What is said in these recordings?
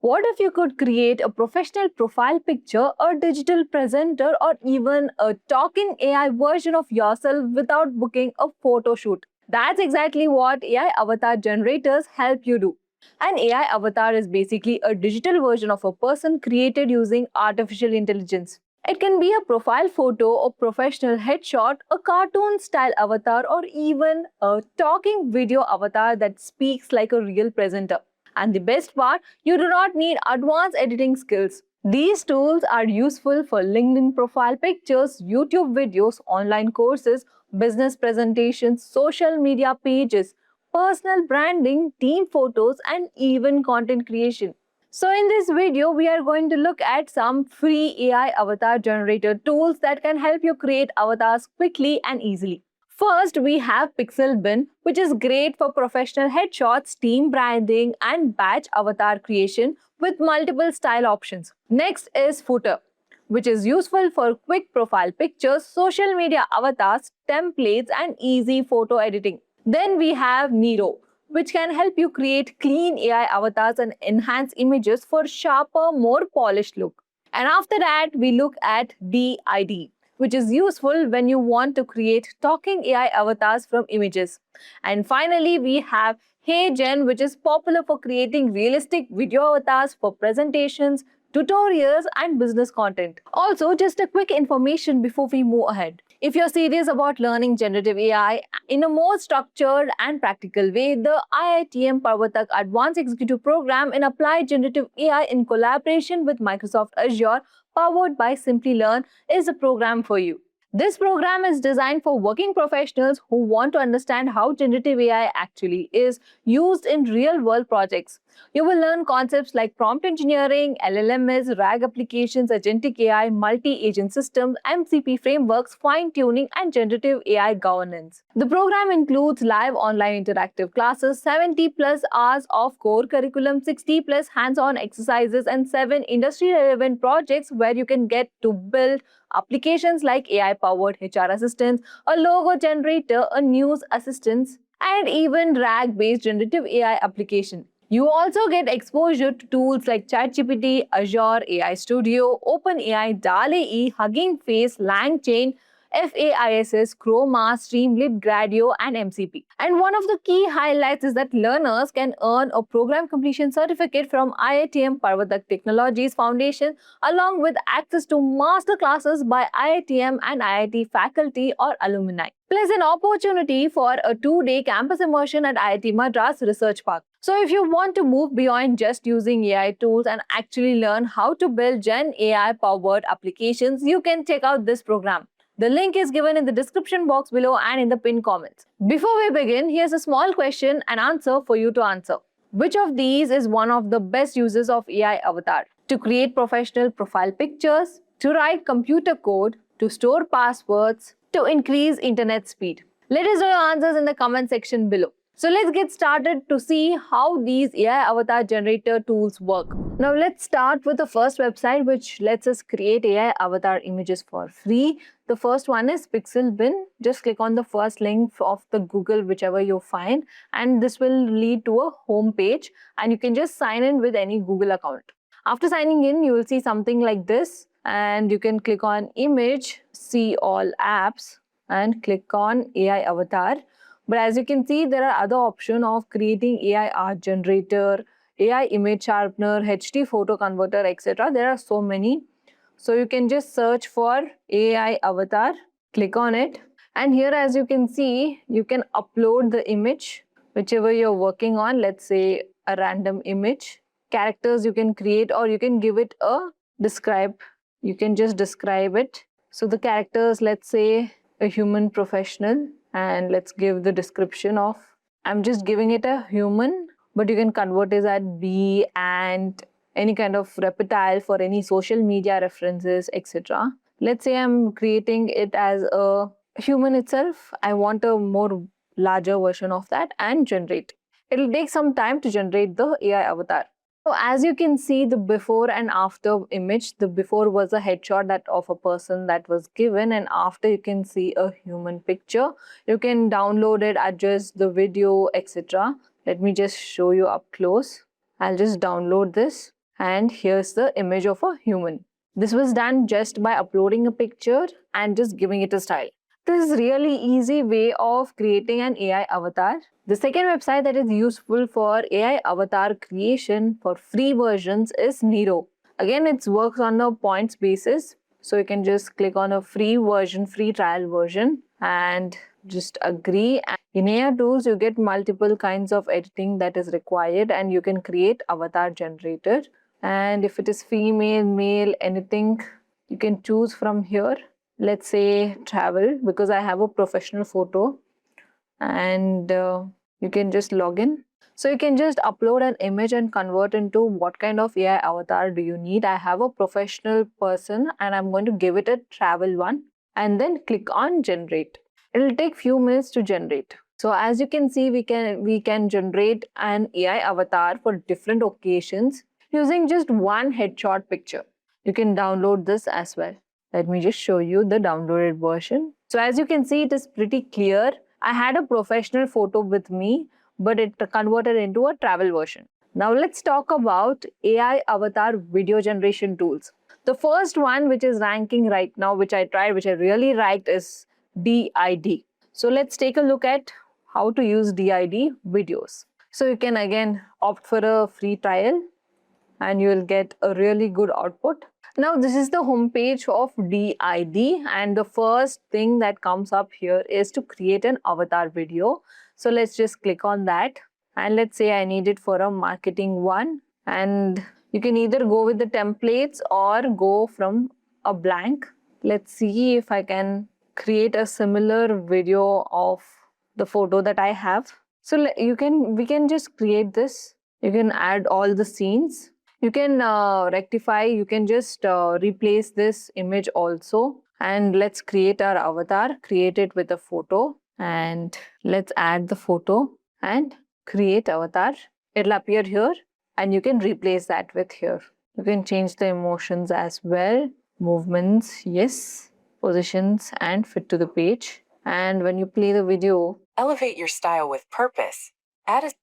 What if you could create a professional profile picture, a digital presenter, or even a talking AI version of yourself without booking a photo shoot? That's exactly what AI avatar generators help you do. An AI avatar is basically a digital version of a person created using artificial intelligence. It can be a profile photo, a professional headshot, a cartoon style avatar, or even a talking video avatar that speaks like a real presenter. And the best part, you do not need advanced editing skills. These tools are useful for LinkedIn profile pictures, YouTube videos, online courses, business presentations, social media pages, personal branding, team photos, and even content creation. So in this video, we are going to look at some free AI avatar generator tools that can help you create avatars quickly and easily. First, we have Pixel which is great for professional headshots, team branding, and batch avatar creation with multiple style options. Next is Footer, which is useful for quick profile pictures, social media avatars, templates, and easy photo editing. Then we have Nero, which can help you create clean AI avatars and enhance images for sharper, more polished look. And after that, we look at DID, which is useful when you want to create talking AI avatars from images. And finally, we have HeyGen, which is popular for creating realistic video avatars for presentations, tutorials, and business content. Also, just a quick information before we move ahead. If you're serious about learning generative AI in a more structured and practical way, the IITM Parvatak Advanced Executive Program in Applied Generative AI in collaboration with Microsoft Azure, powered by Simplilearn, is a program for you. This program is designed for working professionals who want to understand how generative AI actually is used in real-world projects. You will learn concepts like prompt engineering, LLMs, RAG applications, Agentic AI, multi-agent systems, MCP frameworks, fine-tuning, and generative AI governance. The program includes live online interactive classes, 70 plus hours of core curriculum, 60 plus hands-on exercises, and 7 industry-relevant projects where you can get to build applications like AI-powered HR assistants, a logo generator, a news assistant, and even RAG-based generative AI application. You also get exposure to tools like ChatGPT, Azure AI Studio, OpenAI, DALL-E, Hugging Face, LangChain, FAISS, Chroma, Streamlit, Gradio, and MCP. And one of the key highlights is that learners can earn a program completion certificate from IITM Parvatak Technologies Foundation, along with access to master classes by IITM and IIT faculty or alumni, plus an opportunity for a 2-day campus immersion at IIT Madras Research Park. So if you want to move beyond just using AI tools and actually learn how to build Gen AI-powered applications, you can check out this program. The link is given in the description box below and in the pinned comments. Before we begin, here's a small question and answer for you to answer. Which of these is one of the best uses of AI avatar? To create professional profile pictures, to write computer code, to store passwords, to increase internet speed? Let us know your answers in the comment section below. So let's get started to see how these AI avatar generator tools work. Now let's start with the first website which lets us create AI avatar images for free. The first one is Pixel. Just click on the first link of the Google, whichever you find, and this will lead to a home page and you can just sign in with any Google account. After signing in, you will see something like this and you can click on image, see all apps and click on AI avatar. But as you can see, there are other options of creating AI art generator, AI image sharpener, HD photo converter, etc. There are so many. So you can just search for AI avatar, click on it. And here, as you can see, you can upload the image, whichever you're working on, let's say a random image. Characters you can create or you can give it a describe. You can just describe it. So the characters, let's say a human professional. And let's give the description of, I'm just giving it a human, but you can convert it as bee and any kind of reptile for any social media references, etc. Let's say I'm creating it as a human itself. I want a more larger version of that and generate. It'll take some time to generate the AI avatar. So as you can see, the before and after image, the before was a headshot of a person that was given, and after you can see a human picture. You can download it, adjust the video, etc. Let me just show you up close. I'll just download this and here's the image of a human. This was done just by uploading a picture and just giving it a style. This is really easy way of creating an AI avatar. The second website that is useful for AI avatar creation for free versions is Nero. Again, it works on a points basis. So you can just click on a free version, free trial version, and just agree. In AI tools, you get multiple kinds of editing that is required, and you can create avatar generator. And if it is female, male, anything, you can choose from here. Let's say travel, because I have a professional photo, and you can just log in. So you can just upload an image and convert into what kind of AI avatar do you need. I have a professional person and I'm going to give it a travel one, and then click on generate. It'll take few minutes to generate. So as you can see, we can generate an AI avatar for different occasions using just one headshot picture. You can download this as well. Let me just show you the downloaded version. So as you can see, it is pretty clear. I had a professional photo with me, but it converted into a travel version. Now let's talk about AI avatar video generation tools. The first one, which is ranking right now, which I tried, which I really liked, is DID. So let's take a look at how to use DID videos. So you can again opt for a free trial and you will get a really good output. Now this is the homepage of DID, and the first thing that comes up here is to create an avatar video. So let's just click on that, and let's say I need it for a marketing one, and you can either go with the templates or go from a blank. Let's see if I can create a similar video of the photo that I have. So we can just create this. You can add all the scenes. You can rectify, you can just replace this image also. And let's create our avatar, create it with a photo. And let's add the photo and create avatar. It'll appear here and you can replace that with here. You can change the emotions as well. Movements, yes. Positions and fit to the page. And when you play the video, elevate your style with purpose.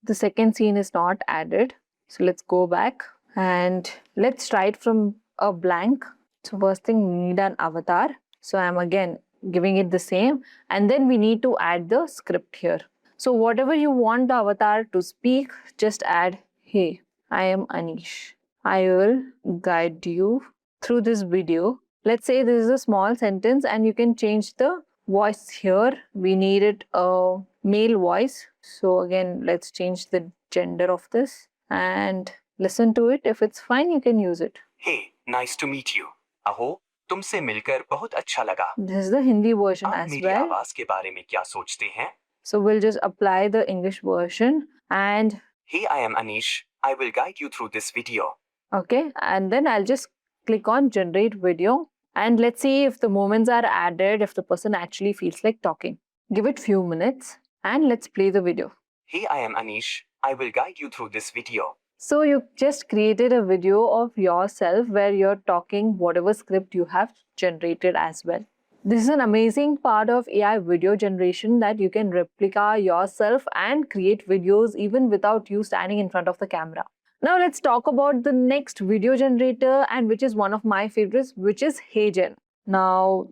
The second scene is not added. So let's go back. And let's try it from a blank. So first thing, we need an avatar. So I'm again giving it the same. And then we need to add the script here. So whatever you want the avatar to speak, just add, hey, I am Anish. I will guide you through this video. Let's say this is a small sentence and you can change the voice here. We needed a male voice. So again, let's change the gender of this and listen to it. If it's fine, you can use it. Hey, nice to meet you. Aho, तुमसे मिलकर बहुत अच्छा लगा. This is the Hindi version as मेरी well. आवाज के बारे में क्या सोचते हैं? So we'll just apply the English version and hey, I am Anish. I will guide you through this video. Okay, and then I'll just click on generate video and let's see if the moments are added, if the person actually feels like talking. Give it few minutes and let's play the video. Hey, I am Anish. I will guide you through this video. So you just created a video of yourself where you're talking whatever script you have generated as well. This is an amazing part of AI video generation that you can replica yourself and create videos even without you standing in front of the camera. Now let's talk about the next video generator, and which is one of my favorites, which is HeyGen. Now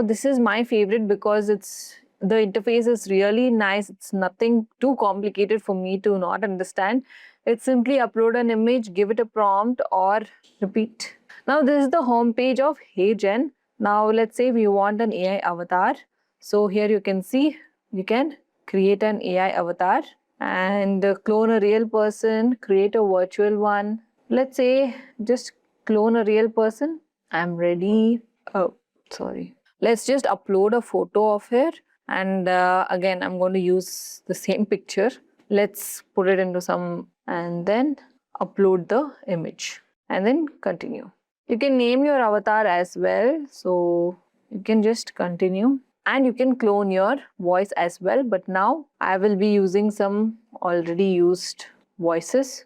this is my favorite because the interface is really nice. It's nothing too complicated for me to not understand. It's simply upload an image, give it a prompt or repeat. Now this is the home page of HeyGen. Now let's say we want an AI avatar. So here you can see, you can create an AI avatar and clone a real person, create a virtual one. Let's say just clone a real person. I'm ready. Oh, sorry. Let's just upload a photo of her. And again, I'm going to use the same picture. Let's put it into some and then upload the image and then continue. You can name your avatar as well. So you can just continue and you can clone your voice as well. But now I will be using some already used voices.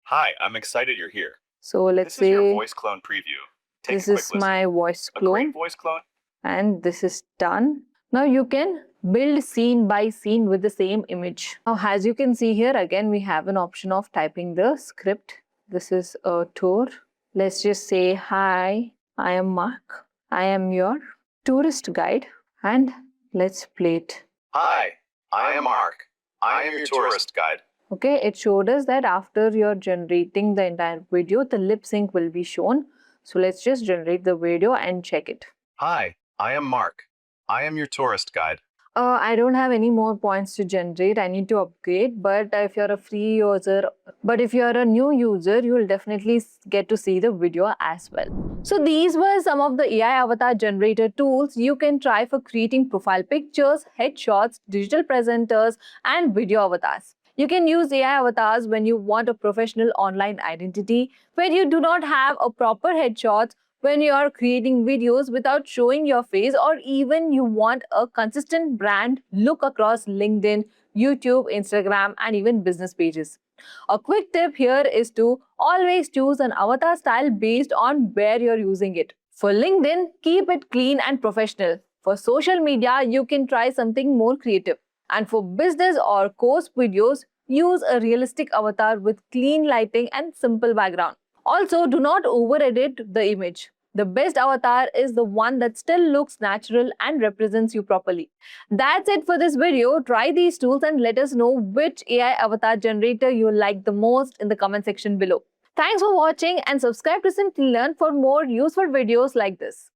Hi, I'm excited you're here. So let's say this is your voice clone preview. This is my voice clone. A great voice clone. And this is done. Now you can build scene by scene with the same image. Now as you can see here, again we have an option of typing the script. This is a tour. Let's just say, hi, I am Mark. I am your tourist guide. And let's play it. Hi, I am Mark. I am your tourist guide. Okay, it showed us that after you're generating the entire video, the lip sync will be shown. So let's just generate the video and check it. Hi, I am Mark. I am your tourist guide. I don't have any more points to generate. I need to upgrade. But if you're a free user, if you're a new user, you will definitely get to see the video as well. So these were some of the AI avatar generator tools you can try for creating profile pictures, headshots, digital presenters, and video avatars. You can use AI avatars when you want a professional online identity, when you do not have a proper headshot, when you are creating videos without showing your face, or even you want a consistent brand look across LinkedIn, YouTube, Instagram, and even business pages. A quick tip here is to always choose an avatar style based on where you're using it. For LinkedIn, keep it clean and professional. For social media, you can try something more creative. And for business or course videos, use a realistic avatar with clean lighting and simple background. Also, do not over-edit the image. The best avatar is the one that still looks natural and represents you properly. That's it for this video. Try these tools and let us know which AI avatar generator you like the most in the comment section below. Thanks for watching and subscribe to Simplilearn for more useful videos like this.